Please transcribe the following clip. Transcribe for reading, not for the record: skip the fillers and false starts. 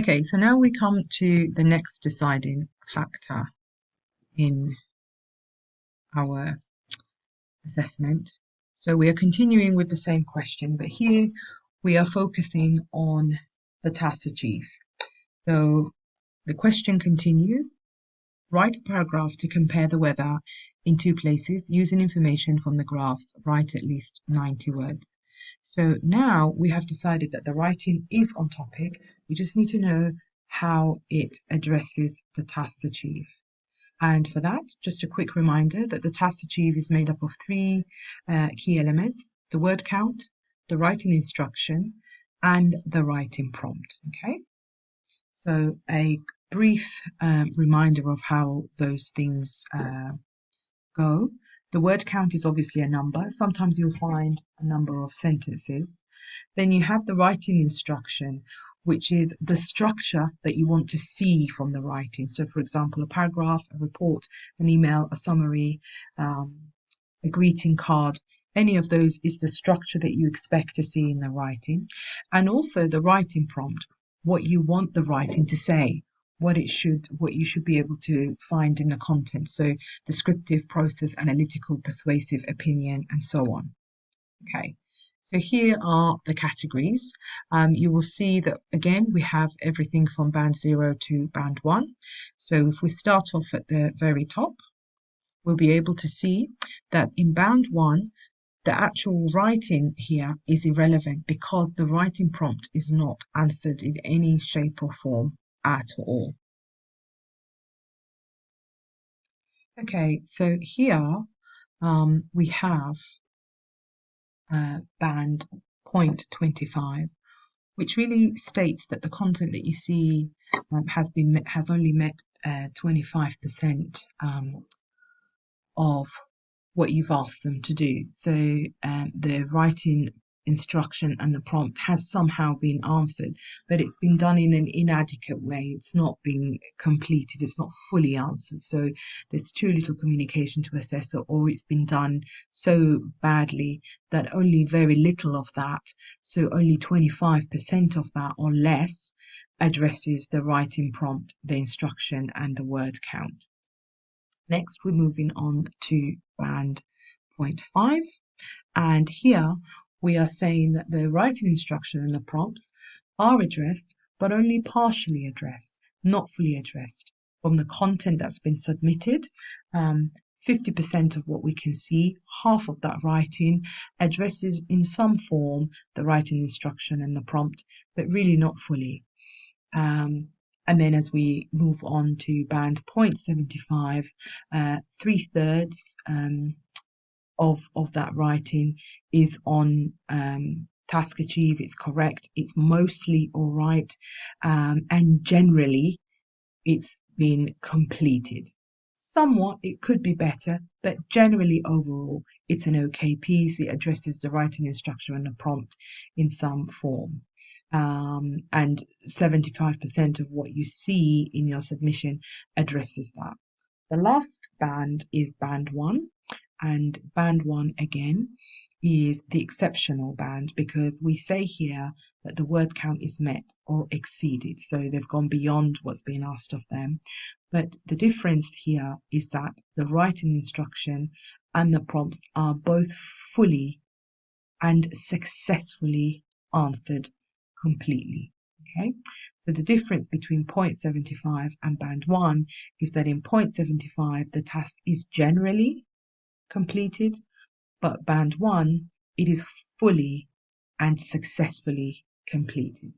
Okay, so now we come to the next deciding factor in our assessment. So we are continuing with the same question, but here we are focusing on the task achieved. So the question continues: write a paragraph to compare the weather in two places using information from the graphs. Write at least 90 words. So now we have decided that the writing is on topic. We just need to know how it addresses the task achieved. And for that, just a quick reminder that the task achieved is made up of three key elements: the word count, the writing instruction, and the writing prompt. Okay, so a brief reminder of how those things go. The word count is obviously a number. Sometimes you'll find a number of sentences. Then you have the writing instruction, which is the structure that you want to see from the writing. So, for example, a paragraph, a report, an email, a summary, a greeting card. Any of those is the structure that you expect to see in the writing. And also the writing prompt, what you want the writing to say, what you should be able to find in the content. So descriptive, process, analytical, persuasive, opinion, and so on. Okay, so here are the categories. You will see that again we have everything from band 0 to band 1. So if we start off at the very top, we'll be able to see that in band 1, the actual writing here is irrelevant because the writing prompt is not answered in any shape or form at all. Okay, so here we have band 0.25, which really states that the content that you see has only met 25% of what you've asked them to do. So the writing instruction and the prompt has somehow been answered, but it's been done in an inadequate way. It's not been completed. It's not fully answered. So there's too little communication to assess, or it's been done so badly that only very little of that, so only 25% of that or less, addresses the writing prompt, the instruction, and the word count. Next, we're moving on to band 0.5, and here we are saying that the writing instruction and the prompts are addressed, but only partially addressed, not fully addressed. From the content that's been submitted, 50% of what we can see, half of that writing addresses in some form the writing instruction and the prompt, but really not fully. And then as we move on to band 0.75, 3/3 of that writing is on task achieved. It's correct, it's mostly all right, and generally it's been completed. Somewhat it could be better, but generally overall it's an okay piece. It addresses the writing instruction and the prompt in some form. And 75% of what you see in your submission addresses that. The last band is band 1, and band 1 again is the exceptional band because we say here that the word count is met or exceeded, so they've gone beyond what's been asked of them. But the difference here is that the writing instruction and the prompts are both fully and successfully answered completely. Okay, so the difference between 0.75 and band 1 is that in 0.75 the task is generally completed, but band 1 it is fully and successfully completed.